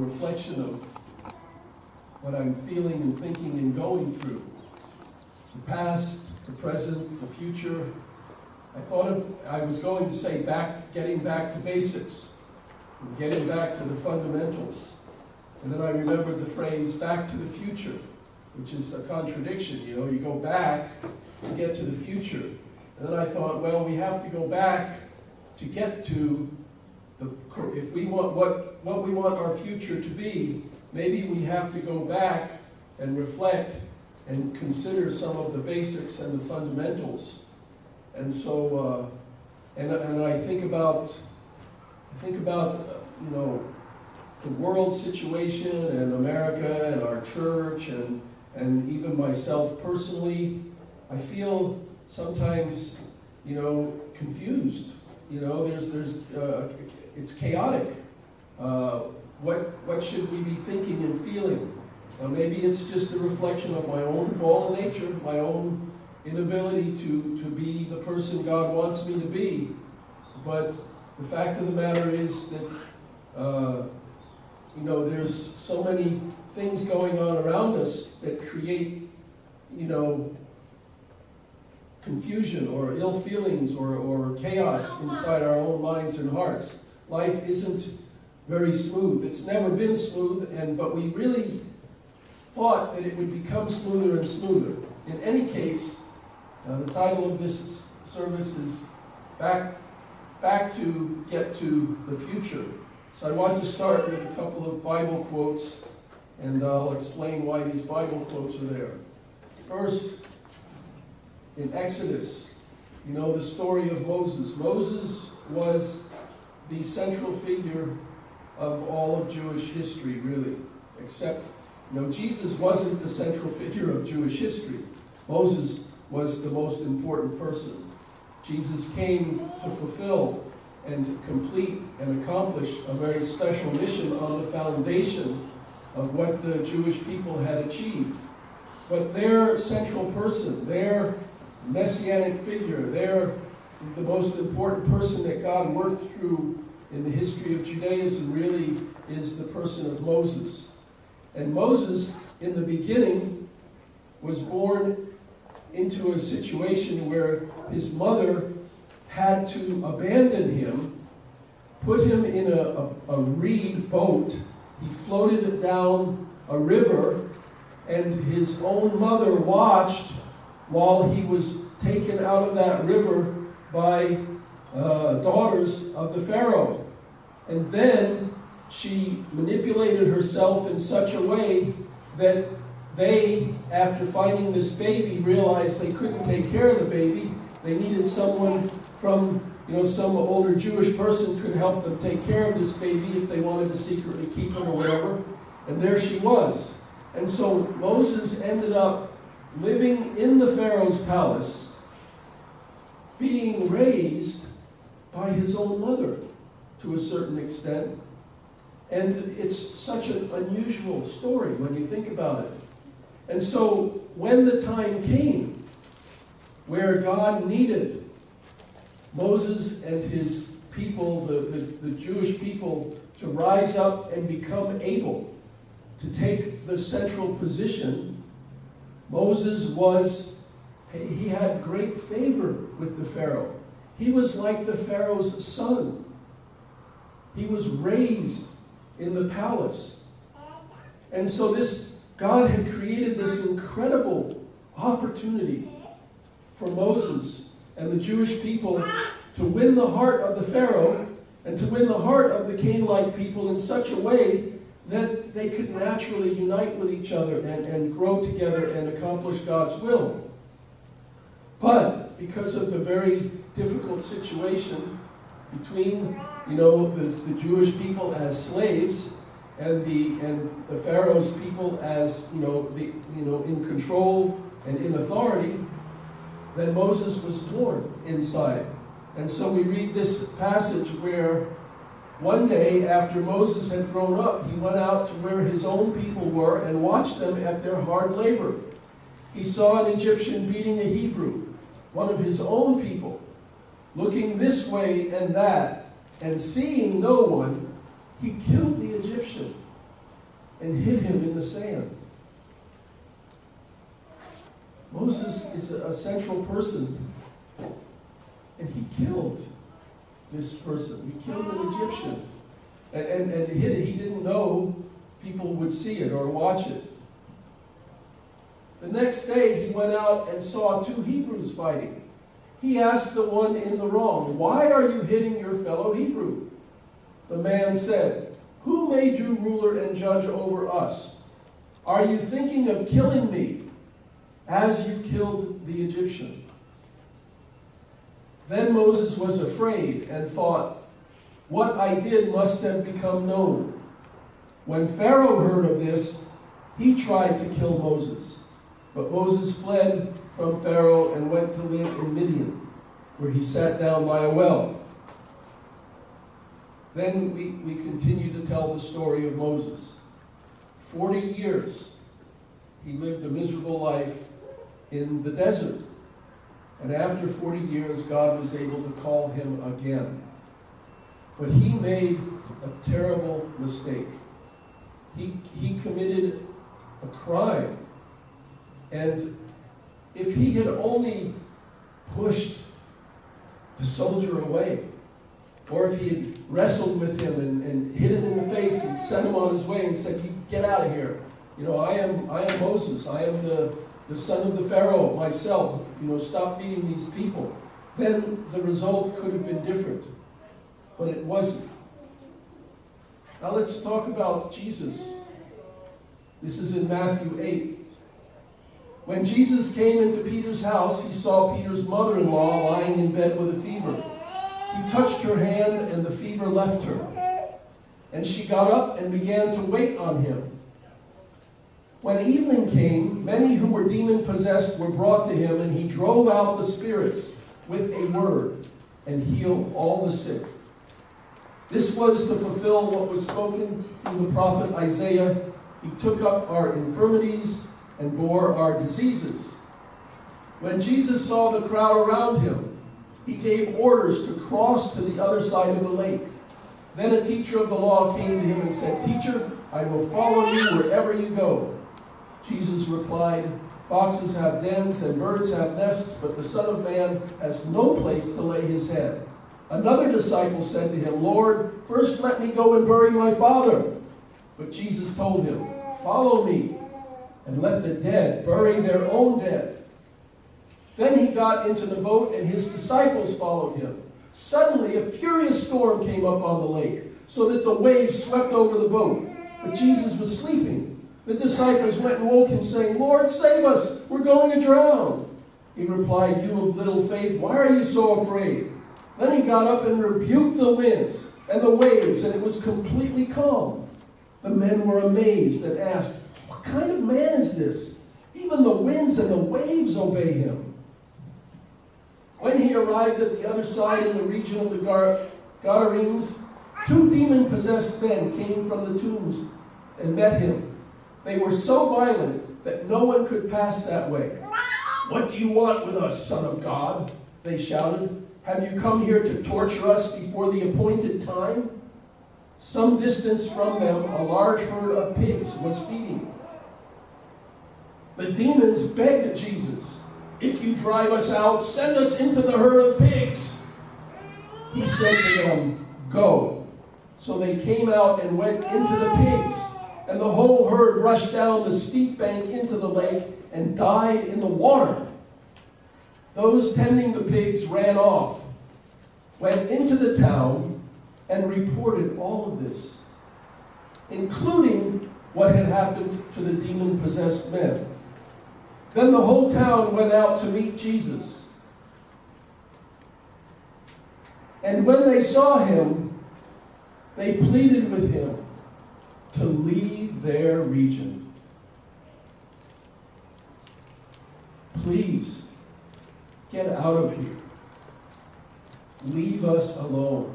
reflection of what I'm feeling and thinking and going through. The past, the present, the future. I was going to say getting back to basics, getting back to the fundamentals. And then I remembered the phrase, back to the future, which is a contradiction. You know, you go back to get to the future. And then I thought, well, we have to go back to get to if we want what we want our future to be, maybe we have to go back and reflect and consider some of the basics and the fundamentals. And so, and I think about you know, the world situation and America and our church and even myself personally. I feel sometimes, you know, confused. You know, it's chaotic. What should we be thinking and feeling? Maybe it's just a reflection of my own fallen nature, my own inability to be the person God wants me to be. But the fact of the matter is that, you know, there's so many things going on around us that create, you know, confusion or ill feelings or chaos inside our own minds and hearts. Life isn't very smooth. It's never been smooth, but we really thought that it would become smoother and smoother. In any case, the title of this service is Back to Get to the Future. So I want to start with a couple of Bible quotes, and I'll explain why these Bible quotes are there. First, in Exodus, you know the story of Moses. Moses was the central figure of all of Jewish history, really. Except, you know, Jesus wasn't the central figure of Jewish history. Moses was the most important person. Jesus came to fulfill and to complete and accomplish a very special mission on the foundation of what the Jewish people had achieved. But their central person, their messianic figure, they're the most important person that God worked through in the history of Judaism really is the person of Moses. And Moses, in the beginning, was born into a situation where his mother had to abandon him, put him in a reed boat. He floated down a river, and his own mother watched while he was taken out of that river by daughters of the Pharaoh. And then she manipulated herself in such a way that they, after finding this baby, realized they couldn't take care of the baby. They needed someone from, you know, some older Jewish person could help them take care of this baby if they wanted to secretly keep him or whatever. And there she was. And so Moses ended up living in the Pharaoh's palace, being raised by his own mother to a certain extent. And it's such an unusual story when you think about it. And so when the time came where God needed Moses and his people, the Jewish people, to rise up and become able to take the central position, Moses he had great favor with the Pharaoh. He was like the Pharaoh's son. He was raised in the palace. And so God had created this incredible opportunity for Moses and the Jewish people to win the heart of the Pharaoh and to win the heart of the Canaanite people in such a way that they could naturally unite with each other and grow together and accomplish God's will. But because of the very difficult situation between, you know, the Jewish people as slaves and the Pharaoh's people as, you know, in control and in authority, then Moses was torn inside. And so we read this passage where one day after Moses had grown up, he went out to where his own people were and watched them at their hard labor. He saw an Egyptian beating a Hebrew, one of his own people. Looking this way and that, and seeing no one, he killed the Egyptian and hid him in the sand. Moses is a central person, and he killed this person. He killed an Egyptian and hid it. He didn't know people would see it or watch it. The next day, he went out and saw two Hebrews fighting. He asked the one in the wrong, "Why are you hitting your fellow Hebrew?" The man said, "Who made you ruler and judge over us? Are you thinking of killing me as you killed the Egyptian?" Then Moses was afraid and thought, "What I did must have become known." When Pharaoh heard of this, he tried to kill Moses. But Moses fled from Pharaoh and went to live in Midian, where he sat down by a well. Then we continue to tell the story of Moses. 40 years he lived a miserable life in the desert. And after 40 years, God was able to call him again. But he made a terrible mistake. He committed a crime. And if he had only pushed the soldier away, or if he had wrestled with him and hit him in the face and sent him on his way and said, "You get out of here. I am Moses. I am the son of the Pharaoh myself. Stop beating these people." Then the result could have been different. But it wasn't. Now let's talk about Jesus. This is in Matthew 8. When Jesus came into Peter's house, he saw Peter's mother-in-law lying in bed with a fever. He touched her hand, and the fever left her. And she got up and began to wait on him. When evening came, many who were demon-possessed were brought to him, and he drove out the spirits with a word and healed all the sick. This was to fulfill what was spoken through the prophet Isaiah. He took up our infirmities and bore our diseases. When Jesus saw the crowd around him, he gave orders to cross to the other side of the lake. Then a teacher of the law came to him and said, "Teacher, I will follow you wherever you go." Jesus replied, "Foxes have dens and birds have nests, but the Son of Man has no place to lay his head." Another disciple said to him, "Lord, first let me go and bury my father." But Jesus told him, "Follow me, and let the dead bury their own dead." Then he got into the boat, and his disciples followed him. Suddenly a furious storm came up on the lake, so that the waves swept over the boat. But Jesus was sleeping. The disciples went and woke him, saying, "Lord, save us, we're going to drown." He replied, "You of little faith, why are you so afraid?" Then he got up and rebuked the winds and the waves, and it was completely calm. The men were amazed and asked, "What kind of man is this? Even the winds and the waves obey him." When he arrived at the other side in the region of the Gadarenes, two demon-possessed men came from the tombs and met him. They were so violent that no one could pass that way. "What do you want with us, Son of God?" they shouted. "Have you come here to torture us before the appointed time?" Some distance from them, a large herd of pigs was feeding. The demons begged Jesus, "If you drive us out, send us into the herd of pigs." He said to them, "Go." So they came out and went into the pigs, and the whole herd rushed down the steep bank into the lake and died in the water. Those tending the pigs ran off, went into the town, and reported all of this, including what had happened to the demon-possessed men. Then the whole town went out to meet Jesus. And when they saw him, they pleaded with him to leave their region. "Please, get out of here. Leave us alone."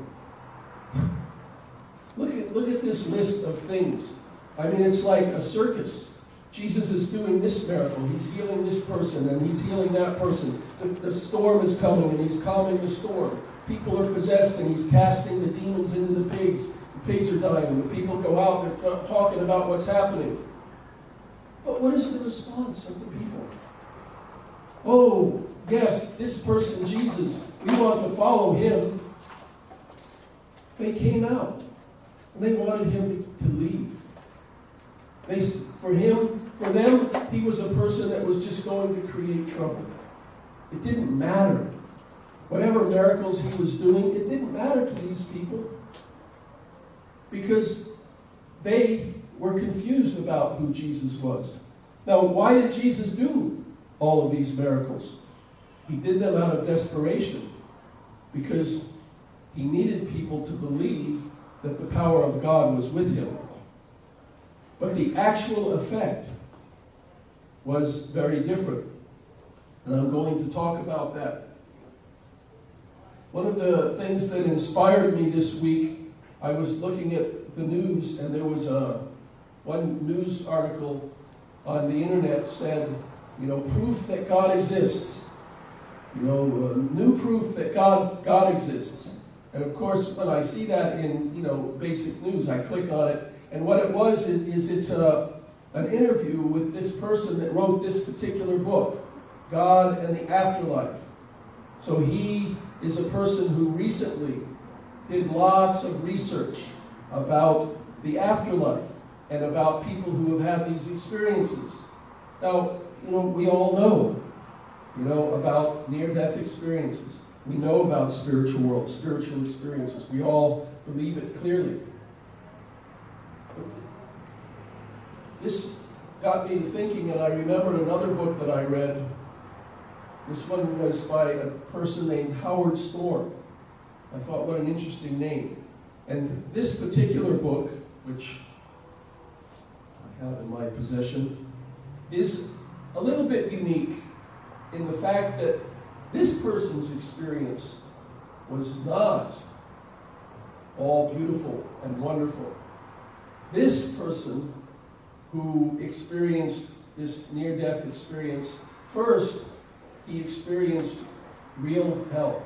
Look at this list of things. I mean, it's like a circus. Jesus is doing this miracle. He's healing this person, and he's healing that person. The storm is coming, and he's calming the storm. People are possessed, and he's casting the demons into the pigs. the pigs are dying, and the people go out, they're talking about what's happening. But what is the response of the people? Oh, yes, this person, Jesus, we want to follow him. They came out, and they wanted him to leave. For them, he was a person that was just going to create trouble. It didn't matter. Whatever miracles he was doing, it didn't matter to these people. Because they were confused about who Jesus was. Now, why did Jesus do all of these miracles? He did them out of desperation. Because he needed people to believe that the power of God was with him. But the actual effect was very different. And I'm going to talk about that. One of the things that inspired me this week, I was looking at the news, and there was one news article on the internet said, proof that God exists. New proof that God exists. And of course, when I see that in, basic news, I click on it. And what it was is it's an interview with this person that wrote this particular book, God and the Afterlife. So he is a person who recently did lots of research about the afterlife and about people who have had these experiences. Now, we all know, about near-death experiences. We know about spiritual world, spiritual experiences. We all believe it clearly. This got me thinking, and I remembered another book that I read. This one was by a person named Howard Storm. I thought, what an interesting name. And this particular book, which I have in my possession, is a little bit unique in the fact that this person's experience was not all beautiful and wonderful. This person who experienced this near-death experience, first, he experienced real hell.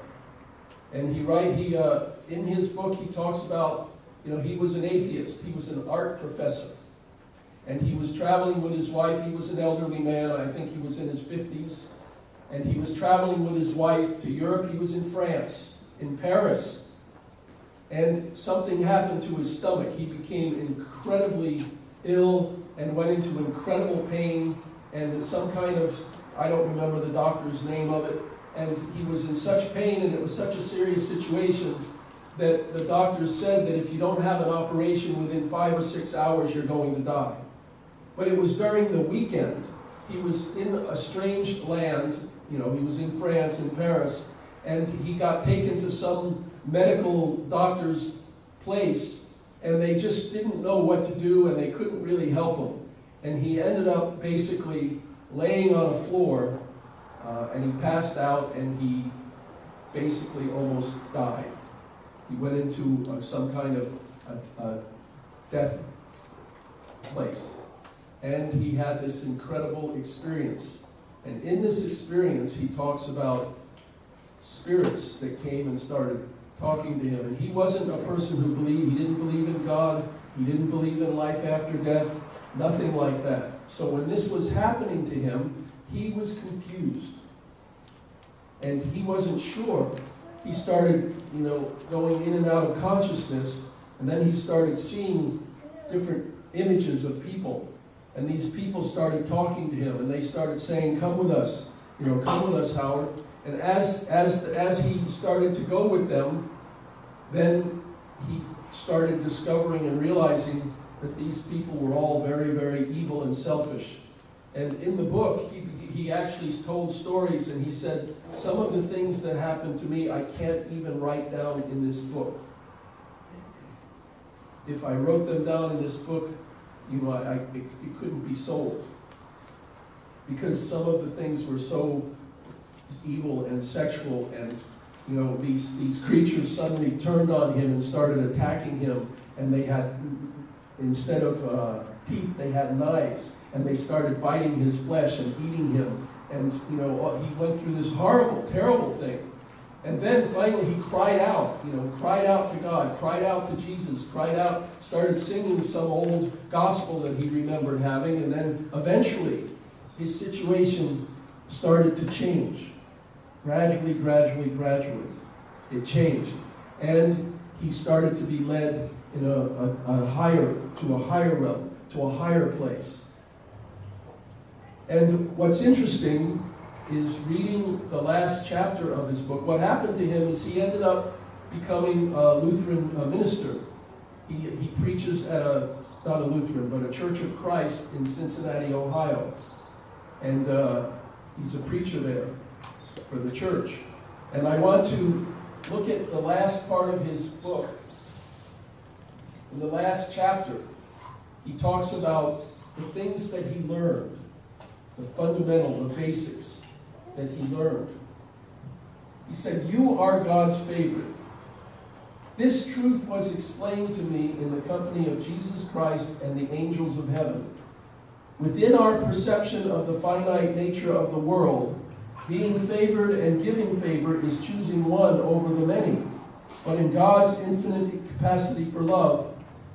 And in his book, he talks about, he was an atheist. He was an art professor. And he was traveling with his wife. He was an elderly man. I think he was in his 50s. And he was traveling with his wife to Europe. He was in France, in Paris. And something happened to his stomach. He became incredibly ill and went into incredible pain and some kind of, I don't remember the doctor's name of it, and he was in such pain and it was such a serious situation that the doctors said that if you don't have an operation within 5 or 6 hours, you're going to die. But it was during the weekend. He was in a strange land, he was in France, in Paris, and he got taken to some medical doctor's place, and they just didn't know what to do, and they couldn't really help him. And he ended up basically laying on a floor, and he passed out, and he basically almost died. He went into some kind of death place. And he had this incredible experience. And in this experience, he talks about spirits that came and started talking to him. And he wasn't a person who believed. He didn't believe in God. He didn't believe in life after death. Nothing like that. So when this was happening to him, he was confused. And he wasn't sure. He started, going in and out of consciousness. And then he started seeing different images of people. And these people started talking to him, and they started saying, "Come with us, come with us, Howard." And as he started to go with them, then he started discovering and realizing that these people were all very, very evil and selfish. And in the book, he actually told stories, and he said, "Some of the things that happened to me, I can't even write down in this book. If I wrote them down in this book, it couldn't be sold, because some of the things were so evil and sexual, and these creatures suddenly turned on him and started attacking him, and they had, instead of teeth, they had knives, and they started biting his flesh and eating him, and he went through this horrible, terrible thing. And then finally he cried out to God, cried out to Jesus, cried out, started singing some old gospel that he remembered having, and then eventually his situation started to change. Gradually, it changed. And he started to be led in a higher realm, to a higher place. And what's interesting is reading the last chapter of his book. What happened to him is he ended up becoming a Lutheran minister. He preaches at not a Lutheran, but a Church of Christ in Cincinnati, Ohio. And he's a preacher there for the church. And I want to look at the last part of his book. In the last chapter, he talks about the things that he learned, the fundamental, the basics that he learned. He said, "You are God's favorite. This truth was explained to me in the company of Jesus Christ and the angels of heaven. Within our perception of the finite nature of the world, being favored and giving favor is choosing one over the many. But in God's infinite capacity for love,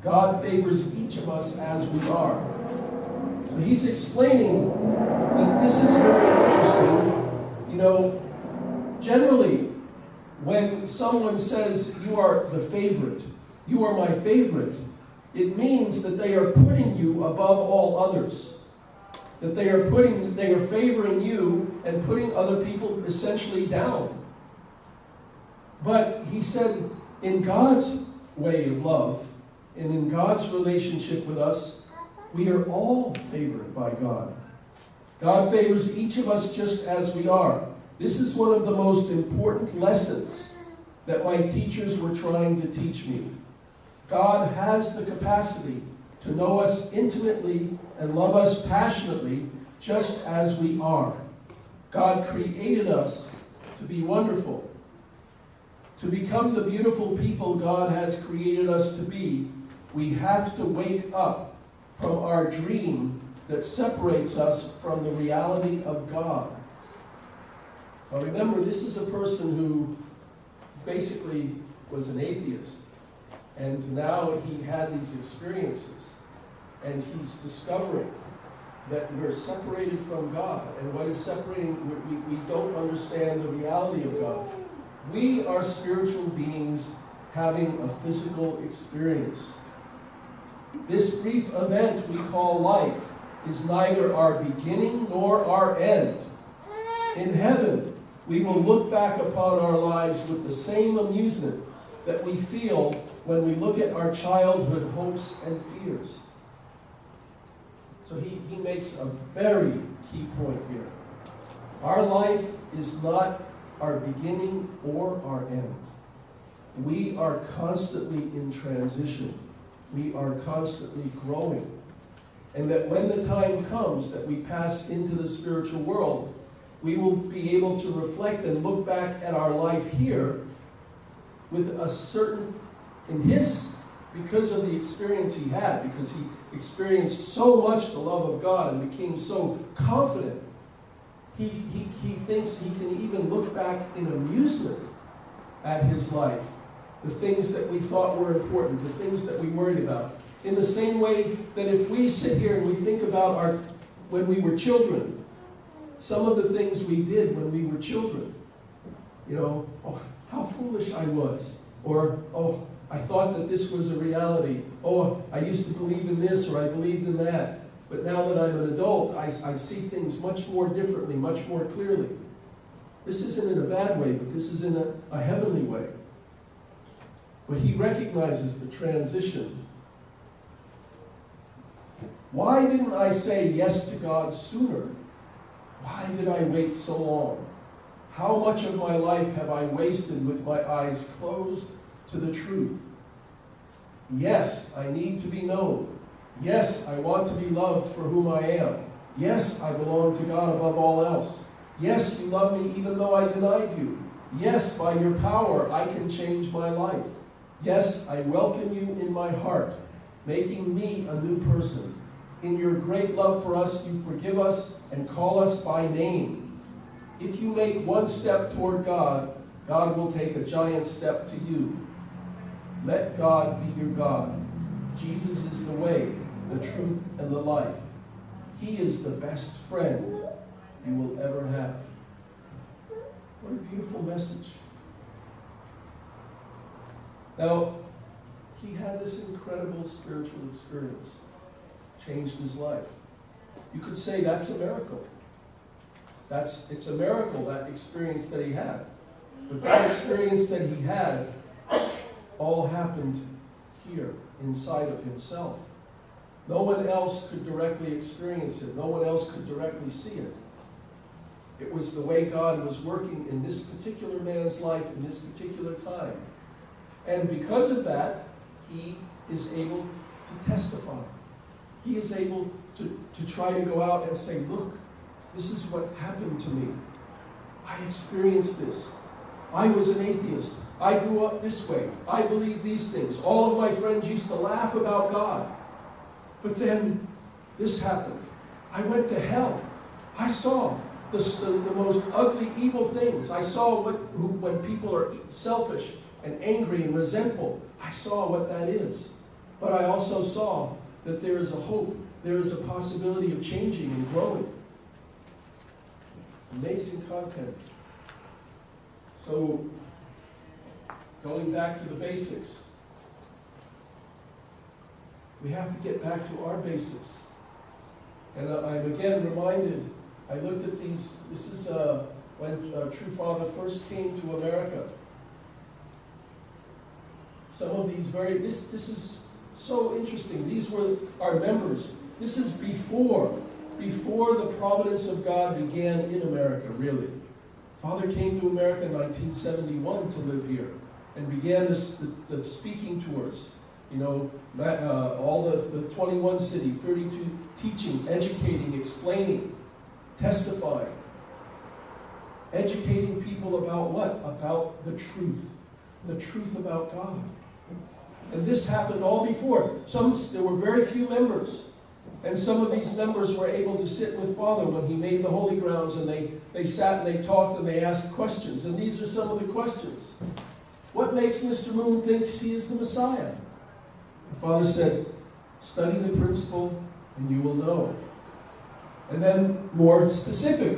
God favors each of us as we are." So he's explaining that this is very interesting. Generally, when someone says, "You are the favorite, you are my favorite," it means that they are putting you above all others. That they are favoring you and putting other people essentially down. But he said, in God's way of love, and in God's relationship with us, we are all favored by God. God favors each of us just as we are. This is one of the most important lessons that my teachers were trying to teach me. God has the capacity to know us intimately and love us passionately just as we are. God created us to be wonderful. To become the beautiful people God has created us to be, we have to wake up from our dream that separates us from the reality of God. Now remember, this is a person who basically was an atheist, and now he had these experiences, and he's discovering that we're separated from God, and what is separating, we don't understand the reality of God. We are spiritual beings having a physical experience. This brief event we call life is neither our beginning nor our end. In heaven, we will look back upon our lives with the same amusement that we feel when we look at our childhood hopes and fears. So he makes a very key point here. Our life is not our beginning or our end. We are constantly in transition. We are constantly growing. And that when the time comes that we pass into the spiritual world, we will be able to reflect and look back at our life here with a certain, because of the experience he had, because he experienced so much the love of God and became so confident, he thinks he can even look back in amusement at his life, the things that we thought were important, the things that we worried about. In the same way that if we sit here and we think about when we were children, some of the things we did when we were children, oh, how foolish I was, or, oh, I thought that this was a reality, oh, I used to believe in this, or I believed in that, but now that I'm an adult, I see things much more differently, much more clearly. This isn't in a bad way, but this is in a heavenly way. But he recognizes the transition. Why didn't I say yes to God sooner? Why did I wait so long? How much of my life have I wasted with my eyes closed to the truth? Yes, I need to be known. Yes, I want to be loved for whom I am. Yes, I belong to God above all else. Yes, you love me even though I denied you. Yes, by your power I can change my life. Yes, I welcome you in my heart, making me a new person. In your great love for us, you forgive us and call us by name. If you make one step toward God, God will take a giant step to you. Let God be your God. Jesus is the way, the truth, and the life. He is the best friend you will ever have. What a beautiful message. Now, he had this incredible spiritual experience. Changed his life. You could say that's a miracle. It's a miracle, that experience that he had. But that experience that he had all happened here, inside of himself. No one else could directly experience it. No one else could directly see it. It was the way God was working in this particular man's life in this particular time. And because of that, he is able to testify. He is able to try to go out and say, look, this is what happened to me. I experienced this. I was an atheist. I grew up this way. I believed these things. All of my friends used to laugh about God. But then this happened. I went to hell. I saw the most ugly, evil things. I saw when people are selfish and angry and resentful. I saw what that is. But I also saw that there is a hope. There is a possibility of changing and growing. Amazing content. So, going back to the basics, we have to get back to our basics. And I'm again reminded, I looked at these, this is when True Father first came to America. Some of these this is so interesting. These were our members. This is before the providence of God began in America, really. Father came to America in 1971 to live here and began the speaking tours. You know, all the 21 city, 32 teaching, educating, explaining, testifying. Educating people about what? About the truth about God. And this happened all before. There were very few members. And some of these members were able to sit with Father when he made the holy grounds, and they sat and they talked and they asked questions. And these are some of the questions. What makes Mr. Moon think he is the Messiah? And Father said, study the principle and you will know. And then a more specific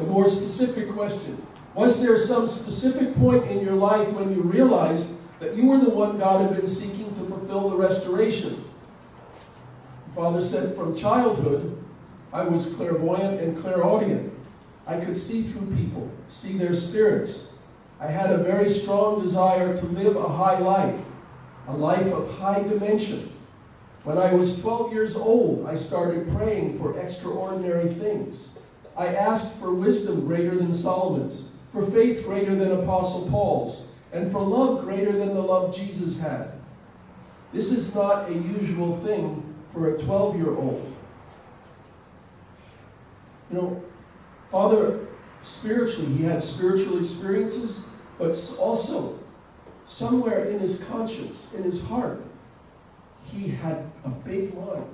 question. Was there some specific point in your life when you realized that you were the one God had been seeking to fulfill the restoration? Father said, from childhood, I was clairvoyant and clairaudient. I could see through people, see their spirits. I had a very strong desire to live a high life, a life of high dimension. When I was 12 years old, I started praying for extraordinary things. I asked for wisdom greater than Solomon's, for faith greater than Apostle Paul's, and for love greater than the love Jesus had. This is not a usual thing for a 12-year-old. You know, Father, spiritually, he had spiritual experiences, but also, somewhere in his conscience, in his heart, he had a big mind.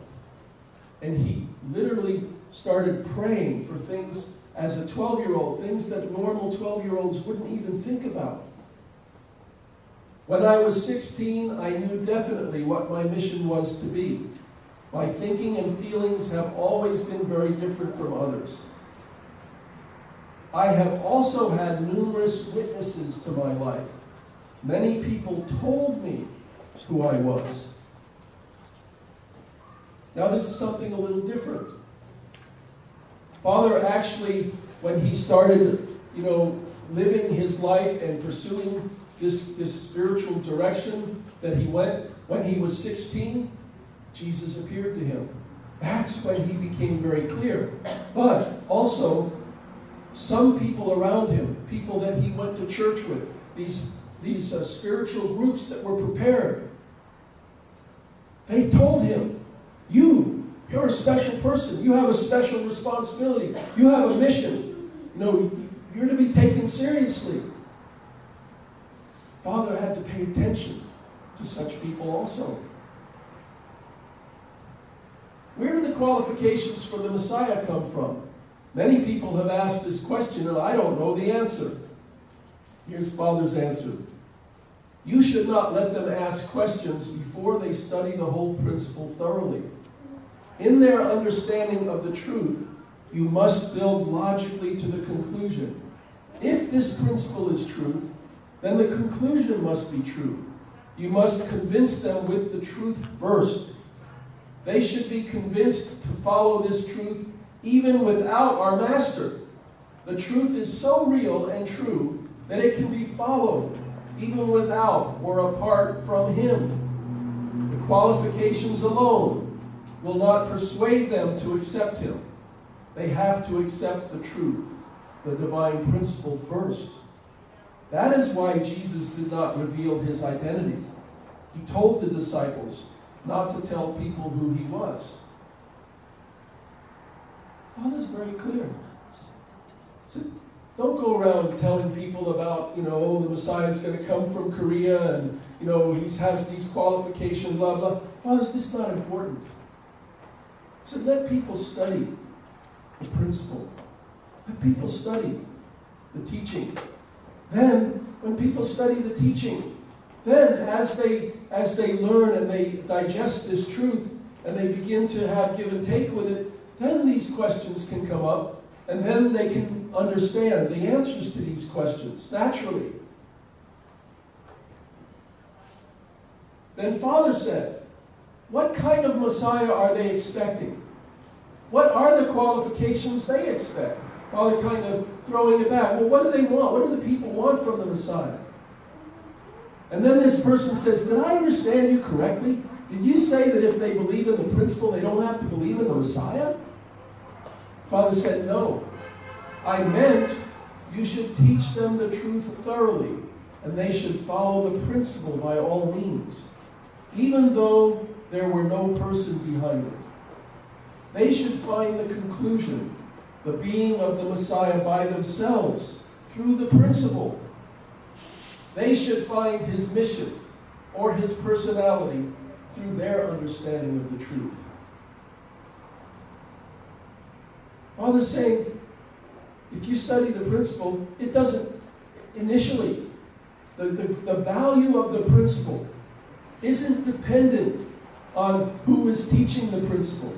And he literally started praying for things as a 12-year-old, things that normal 12-year-olds wouldn't even think about. When I was 16, I knew definitely what my mission was to be. My thinking and feelings have always been very different from others. I have also had numerous witnesses to my life. Many people told me who I was. Now this is something a little different. Father actually, when he started, living his life and pursuing this spiritual direction that he went, when he was 16, Jesus appeared to him. That's when he became very clear. But also, some people around him, people that he went to church with, these spiritual groups that were prepared, they told him, you're a special person. You have a special responsibility. You have a mission. You're to be taken seriously. Father had to pay attention to such people also. Where do the qualifications for the Messiah come from? Many people have asked this question, and I don't know the answer. Here's Father's answer. You should not let them ask questions before they study the whole principle thoroughly. In their understanding of the truth, you must build logically to the conclusion. If this principle is truth, then the conclusion must be true. You must convince them with the truth first. They should be convinced to follow this truth even without our master. The truth is so real and true that it can be followed even without or apart from him. The qualifications alone will not persuade them to accept him. They have to accept the truth, the divine principle first. That is why Jesus did not reveal his identity. He told the disciples not to tell people who he was. Father's very clear. So don't go around telling people about, the Messiah is going to come from Korea and, he has these qualifications, blah, blah. Father, this is not important. So let people study the principle. Let people study the teaching. Then, when people study the teaching, then as they learn and they digest this truth and they begin to have give and take with it, then these questions can come up and then they can understand the answers to these questions naturally. Then Father said, what kind of Messiah are they expecting? What are the qualifications they expect? Father kind of throwing it back. Well, what do they want? What do the people want from the Messiah? And then this person says, did I understand you correctly? Did you say that if they believe in the principle, they don't have to believe in the Messiah? Father said, no. I meant you should teach them the truth thoroughly, and they should follow the principle by all means, even though there were no person behind it. They should find the conclusion, the being of the Messiah by themselves, through the principle. They should find his mission or his personality through their understanding of the truth. Father's saying, if you study the principle, it doesn't, initially, the value of the principle isn't dependent on who is teaching the principle.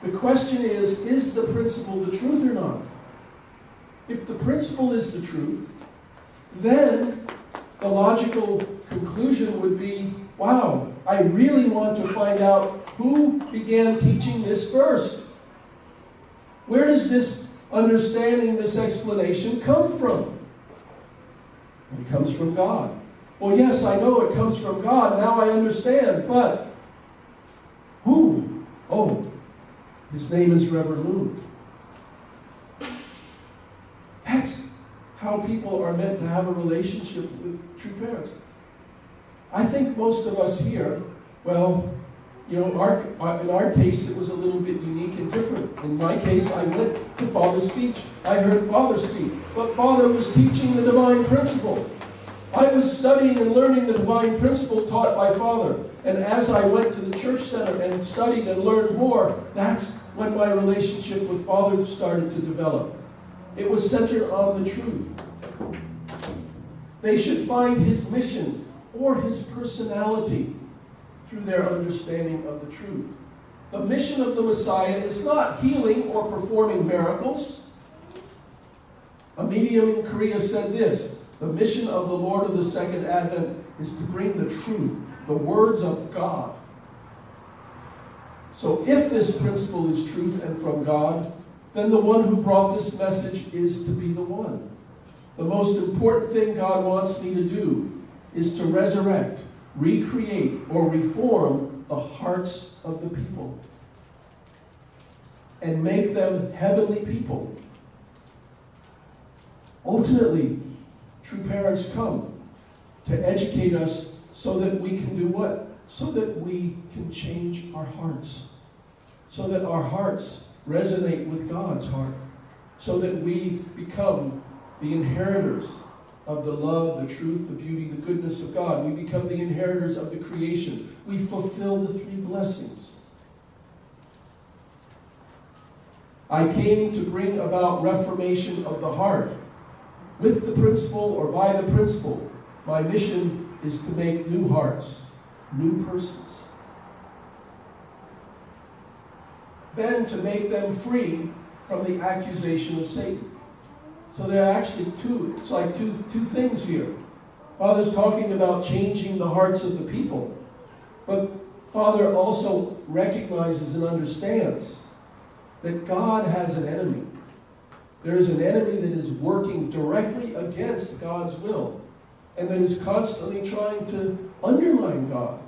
The question is the principle the truth or not? If the principle is the truth, then the logical conclusion would be, wow, I really want to find out who began teaching this first. Where does this understanding, this explanation come from? It comes from God. Well, yes, I know it comes from God. Now I understand. But who? Oh, his name is Reverend Moon. That's how people are meant to have a relationship with true parents. I think most of us here, well, in our case, it was a little bit unique and different. In my case, I went to Father's speech. I heard Father speak. But Father was teaching the divine principle. I was studying and learning the divine principle taught by Father. And as I went to the church center and studied and learned more, that's when my relationship with Father started to develop. It was centered on the truth. They should find his mission or his personality through their understanding of the truth. The mission of the Messiah is not healing or performing miracles. A medium in Korea said this: the mission of the Lord of the Second Advent is to bring the truth, the words of God. So if this principle is truth and from God, then the one who brought this message is to be the one. The most important thing God wants me to do is to resurrect, recreate, or reform the hearts of the people and make them heavenly people. Ultimately, true parents come to educate us so that we can do what? So that we can change our hearts. So that our hearts resonate with God's heart. So that we become the inheritors of the love, the truth, the beauty, the goodness of God. We become the inheritors of the creation. We fulfill the three blessings. I came to bring about reformation of the heart. with the principal or by the principal. My mission is to make new hearts, new persons. Then to make them free from the accusation of Satan. So there are actually two things here. Father's talking about changing the hearts of the people. But Father also recognizes and understands that God has an enemy. There is an enemy that is working directly against God's will and that is constantly trying to undermine God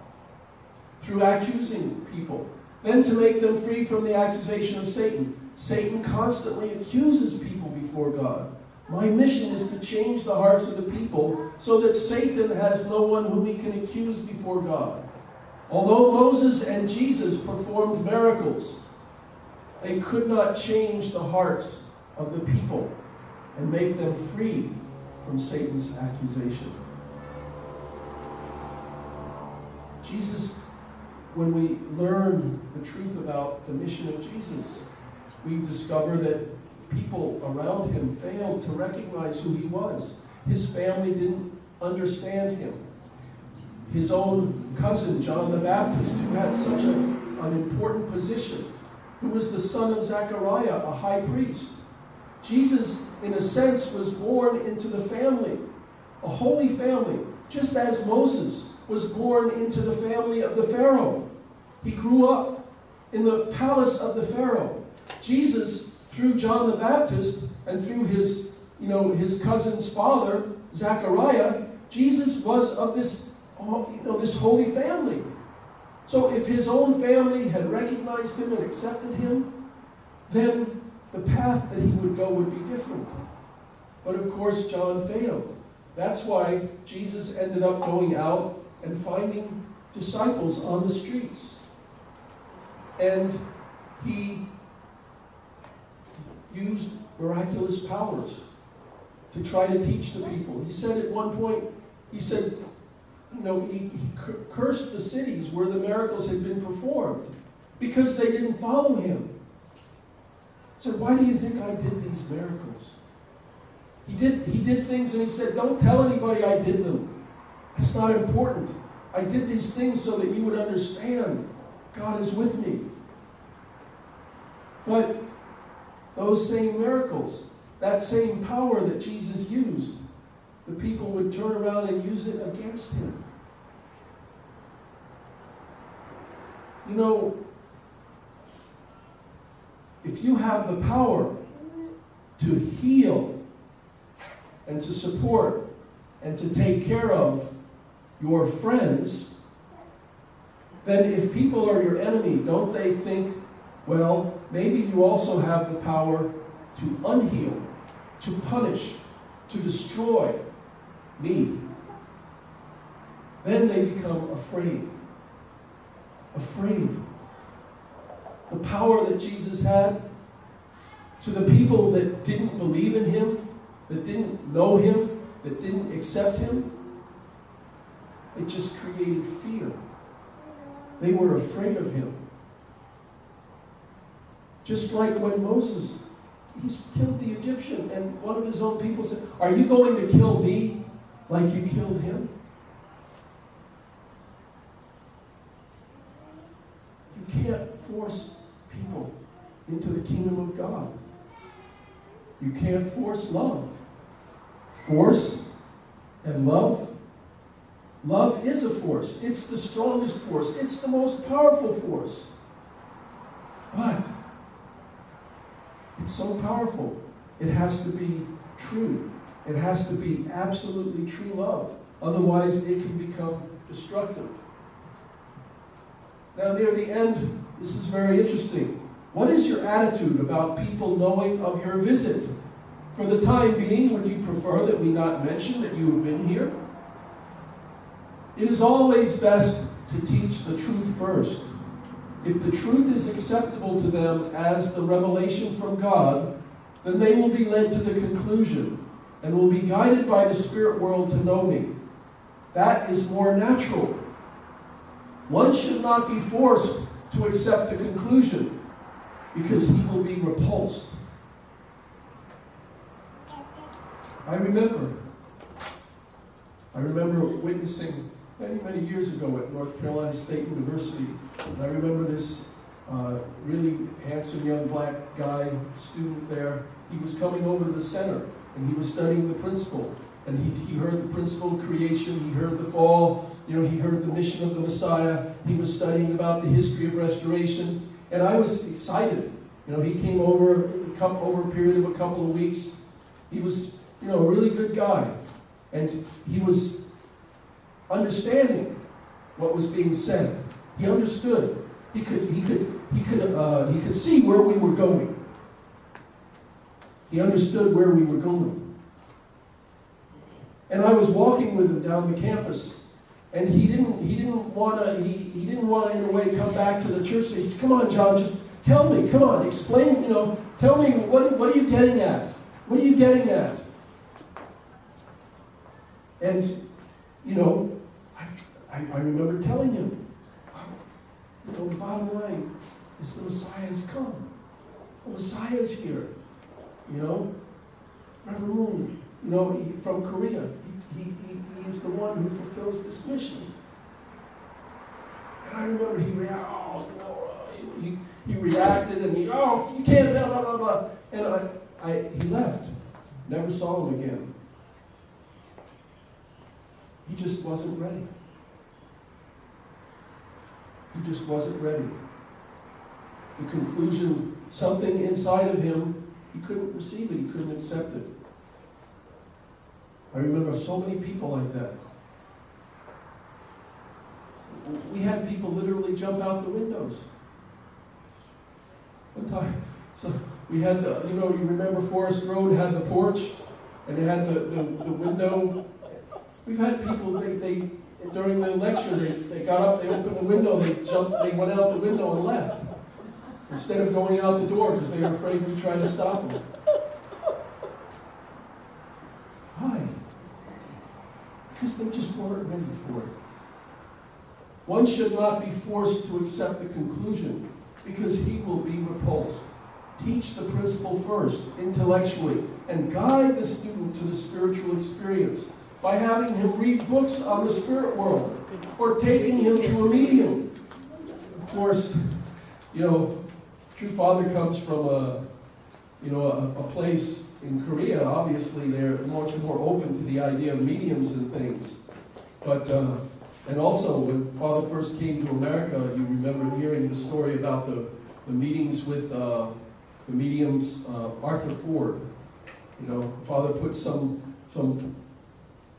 through accusing people. Then to make them free from the accusation of Satan. Satan constantly accuses people before God. My mission is to change the hearts of the people so that Satan has no one whom he can accuse before God. Although Moses and Jesus performed miracles, they could not change the hearts of the people and make them free from Satan's accusation. Jesus, when we learn the truth about the mission of Jesus, we discover that people around him failed to recognize who he was. His family didn't understand him. His own cousin, John the Baptist, who had such an important position, who was the son of Zechariah, a high priest. Jesus, in a sense, was born into the family, a holy family, just as Moses was born into the family of the Pharaoh. He grew up in the palace of the Pharaoh. Jesus, through John the Baptist and through his cousin's father, Zechariah, Jesus was of this holy family. So if his own family had recognized him and accepted him, then the path that he would go would be different. But of course, John failed. That's why Jesus ended up going out and finding disciples on the streets. And he used miraculous powers to try to teach the people. He said at one point, he cursed the cities where the miracles had been performed because they didn't follow him. He said, why do you think I did these miracles? He did things and he said, don't tell anybody I did them. It's not important. I did these things so that you would understand God is with me. But those same miracles, that same power that Jesus used, the people would turn around and use it against him. You know, if you have the power to heal and to support and to take care of your friends, then if people are your enemy, don't they think, well, maybe you also have the power to unheal, to punish, to destroy me? Then they become afraid. Afraid. The power that Jesus had to the people that didn't believe in him, that didn't know him, that didn't accept him, it just created fear. They were afraid of him. Just like when Moses, he killed the Egyptian, and one of his own people said, are you going to kill me like you killed him? You can't force people into the kingdom of God. You can't force love. Force and love. Love is a force. It's the strongest force. It's the most powerful force. But it's so powerful. It has to be true. It has to be absolutely true love. Otherwise, it can become destructive. Now, near the end, this is very interesting. What is your attitude about people knowing of your visit? For the time being, would you prefer that we not mention that you have been here? It is always best to teach the truth first. If the truth is acceptable to them as the revelation from God, then they will be led to the conclusion and will be guided by the spirit world to know me. That is more natural. One should not be forced to accept the conclusion because he will be repulsed. I remember witnessing many, many years ago at North Carolina State University. And I remember this really handsome young black guy, student there. He was coming over to the center, and he was studying the principle. And he heard the principle of creation, he heard the fall, he heard the mission of the Messiah. He was studying about the history of restoration. And I was excited. He came over a period of a couple of weeks. He was, a really good guy. And he was understanding what was being said. He understood. He could see where we were going. He understood where we were going. And I was walking with him down the campus, and he didn't want to in a way come back to the church. He said, "Come on, John, just tell me. Come on, explain. Tell me what are you getting at? What are you getting at?" And I remember telling him, the bottom line is the Messiah has come. The Messiah is here. Reverend Moon, from Korea, he is the one who fulfills this mission. And I remember he reacted, and you can't tell, blah, blah, blah. And he left. Never saw him again. He just wasn't ready. He just wasn't ready. The conclusion, something inside of him, he couldn't receive it, he couldn't accept it. I remember so many people like that. We had people literally jump out the windows. One time, so we had you remember Forest Road had the porch, and they had the window. We've had people, they during the lecture, they got up, they opened the window, they went out the window and left. Instead of going out the door because they were afraid we'd try to stop them. Why? Because they just weren't ready for it. One should not be forced to accept the conclusion because he will be repulsed. Teach the principle first, intellectually, and guide the student to the spiritual experience by having him read books on the spirit world or taking him to a medium. Of course, True Father comes from a place in Korea. Obviously, they're much more open to the idea of mediums and things. But and also, when Father first came to America, you remember hearing the story about the meetings with the mediums, Arthur Ford. Father put some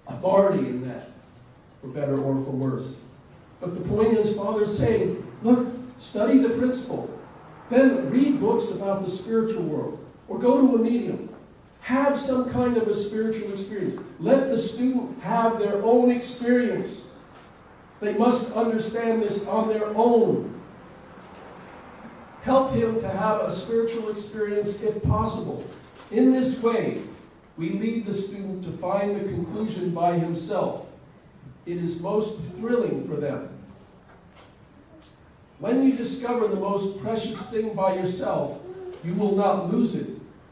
authority in that, for better or for worse. But the point is, Father's saying, look, study the principle. Then read books about the spiritual world, or go to a medium. Have some kind of a spiritual experience. Let the student have their own experience. They must understand this on their own. Help him to have a spiritual experience if possible. In this way, we lead the student to find the conclusion by himself. It is most thrilling for them. When you discover the most precious thing by yourself, you will not lose it,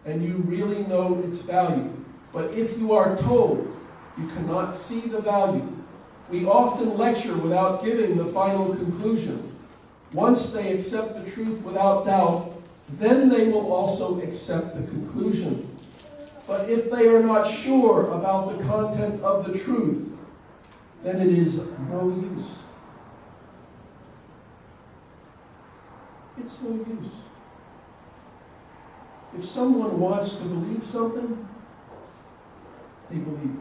and you really know its value. But if you are told, you cannot see the value. We often lecture without giving the final conclusion. Once they accept the truth without doubt, then they will also accept the conclusion. But if they are not sure about the content of the truth, then it is no use. It's no use. If someone wants to believe something, they believe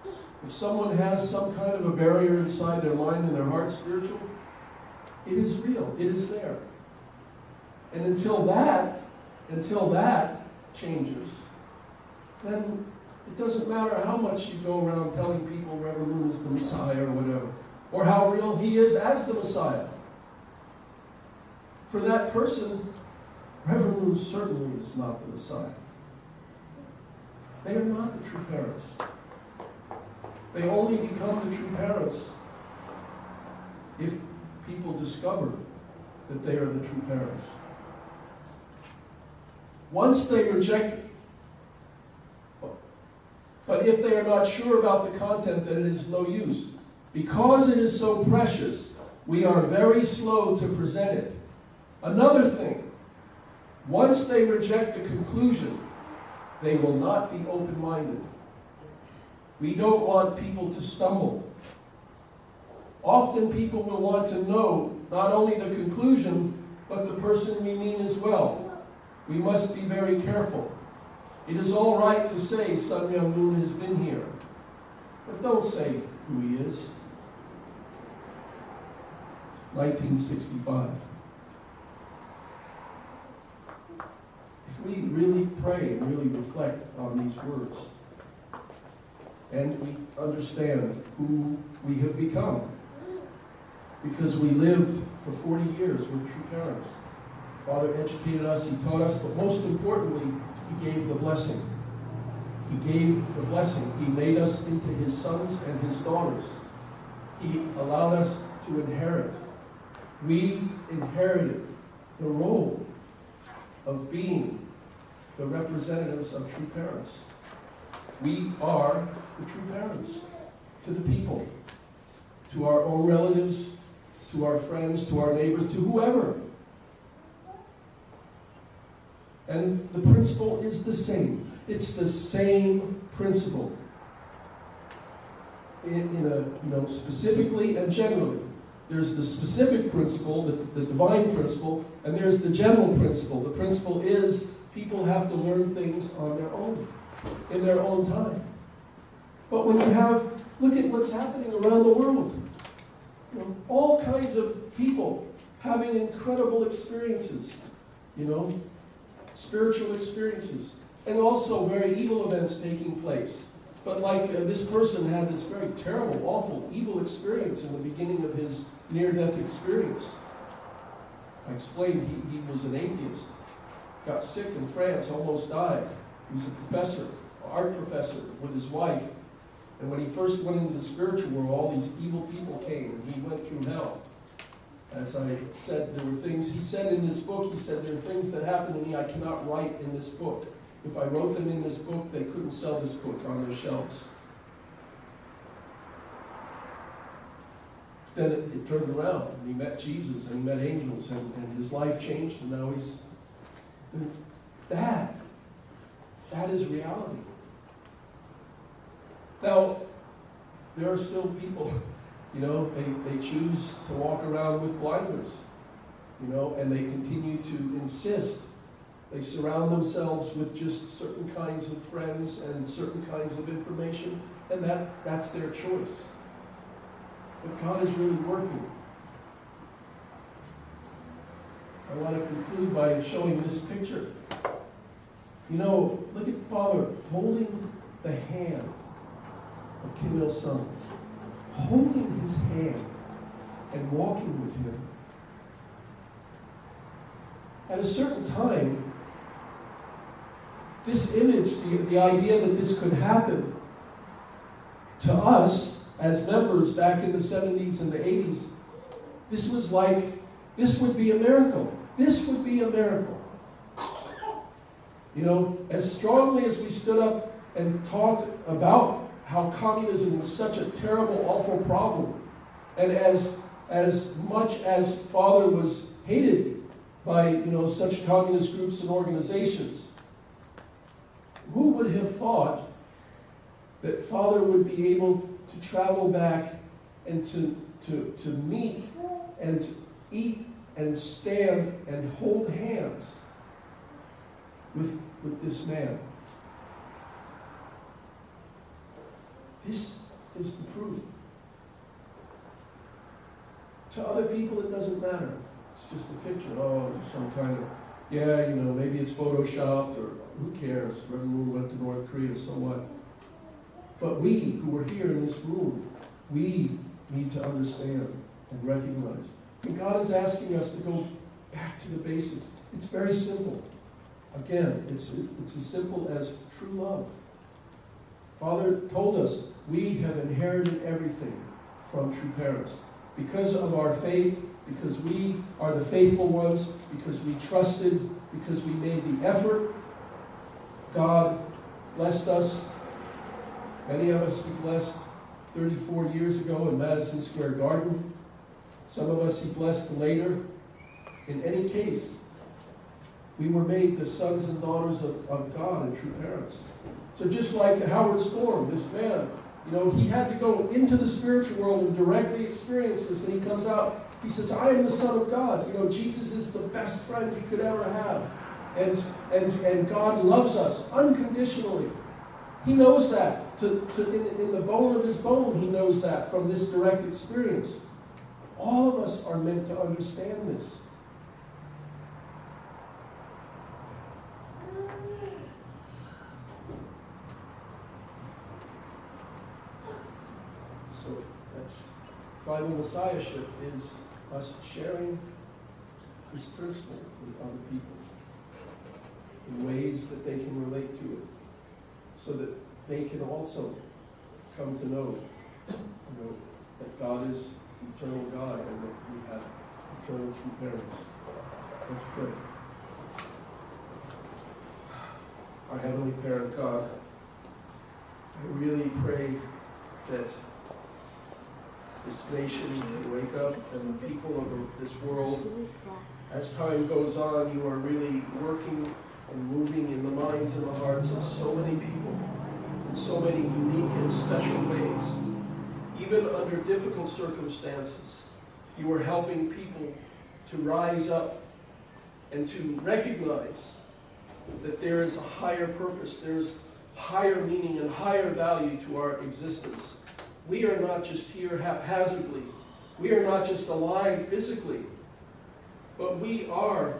it. If someone has some kind of a barrier inside their mind and their heart spiritual, it is real. It is there. And until that changes, then it doesn't matter how much you go around telling people Reverend Moon is the Messiah or whatever, or how real he is as the Messiah. For that person, Reverend Moon certainly is not the Messiah. They are not the true parents. They only become the true parents if people discover that they are the true parents. Once they reject But if they are not sure about the content, then it is no use. Because it is so precious, we are very slow to present it. Another thing, once they reject the conclusion, they will not be open-minded. We don't want people to stumble. Often people will want to know not only the conclusion, but the person we mean as well. We must be very careful. It is all right to say Sun Myung Moon has been here, but don't say who he is. 1965. If we really pray and really reflect on these words, and we understand who we have become, because we lived for 40 years with true parents. Father educated us, he taught us, but most importantly, he gave the blessing. He gave the blessing. He made us into his sons and his daughters. He allowed us to inherit. We inherited the role of being the representatives of true parents. We are the true parents to the people, to our own relatives, to our friends, to our neighbors, to whoever. And the principle is the same. It's the same principle. Specifically and generally. There's the specific principle, the divine principle, and there's the general principle. The principle is people have to learn things on their own, in their own time. But when you look at what's happening around the world. All kinds of people having incredible experiences, spiritual experiences, and also very evil events taking place. But this person had this very terrible, awful, evil experience in the beginning of his near-death experience. I explained he was an atheist, got sick in France, almost died. He was a professor, an art professor with his wife. And when he first went into the spiritual world, all these evil people came, and he went through hell. As I said, there were things, he said in this book, there are things that happened to me I cannot write in this book. If I wrote them in this book, they couldn't sell this book on their shelves. Then it turned around, and he met Jesus, and he met angels, and his life changed, and now he's... That is reality. Now, there are still people, they choose to walk around with blinders, and they continue to insist. They surround themselves with just certain kinds of friends and certain kinds of information, and that's their choice. But God is really working. I want to conclude by showing this picture. Look at Father holding the hand of Kim Il-sung, holding his hand and walking with him. At a certain time, this image, the idea that this could happen to us as members back in the 70s and the 80s, this would be a miracle. This would be a miracle. As strongly as we stood up and talked about how communism is such a terrible, awful problem, and as much as Father was hated by such communist groups and organizations, who would have thought that Father would be able to travel back and to meet and to eat and stand and hold hands with this man? This is the proof. To other people, it doesn't matter. It's just a picture. Oh, it's some kind of, maybe it's photoshopped, or who cares? Reverend Moon went to North Korea, so what? But we who are here in this room, we need to understand and recognize. And God is asking us to go back to the basics. It's very simple. Again, it's as simple as true love. Father told us we have inherited everything from true parents. Because of our faith, because we are the faithful ones, because we trusted, because we made the effort, God blessed us Many of us He blessed 34 years ago in Madison Square Garden. Some of us He blessed later. In any case, we were made the sons and daughters of God and true parents. So just like Howard Storm, this man, he had to go into the spiritual world and directly experience this, and he comes out, he says, I am the Son of God. Jesus is the best friend you could ever have. And God loves us unconditionally. He knows that. In the bone of his bone, he knows that from this direct experience. All of us are meant to understand this. So that's tribal messiahship, is us sharing this principle with other people in ways that they can relate to it, so that they can also come to know, that God is eternal God and that we have eternal true parents. Let's pray. Our Heavenly Parent God, I really pray that this nation can wake up, and the people of this world, as time goes on, you are really working and moving in the minds and the hearts of so many people in so many unique and special ways. Even under difficult circumstances, you are helping people to rise up and to recognize that there is a higher purpose, there's higher meaning and higher value to our existence. We are not just here haphazardly. We are not just alive physically, but we are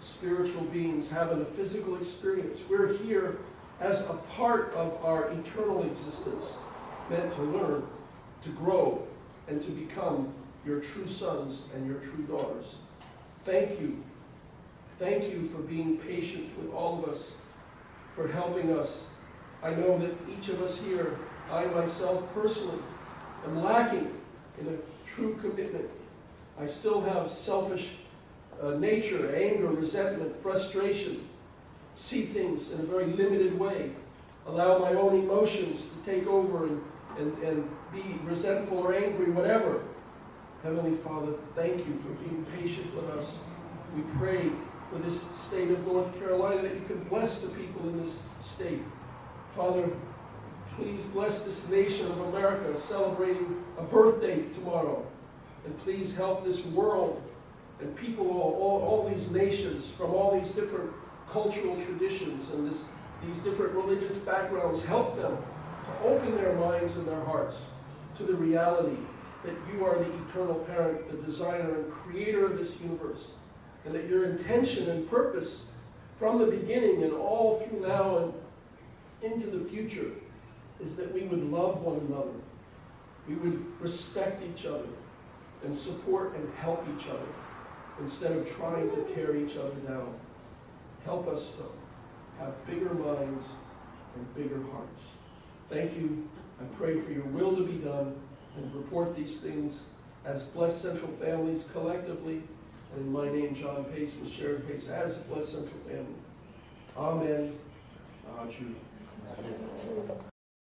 spiritual beings having a physical experience. We're here as a part of our eternal existence, meant to learn, to grow, and to become your true sons and your true daughters. Thank you. Thank you for being patient with all of us, for helping us. I know that each of us here, I myself personally, am lacking in a true commitment. I still have selfish nature, anger, resentment, frustration, see things in a very limited way, allow my own emotions to take over and be resentful or angry, whatever. Heavenly Father, thank you for being patient with us. We pray for this state of North Carolina, that you could bless the people in this state. Father, please bless this nation of America celebrating a birthday tomorrow. And please help this world and people, all these nations from all these different cultural traditions and these different religious backgrounds, help them to open their minds and their hearts to the reality that you are the eternal parent, the designer and creator of this universe, and that your intention and purpose from the beginning and all through now and into the future is that we would love one another, we would respect each other, and support and help each other, instead of trying to tear each other down. Help us to have bigger minds and bigger hearts. Thank you. I pray for your will to be done, and report these things as Blessed Central families collectively. And in my name, John Pace, with Sharon Pace, as a Blessed Central family. Amen. Jude.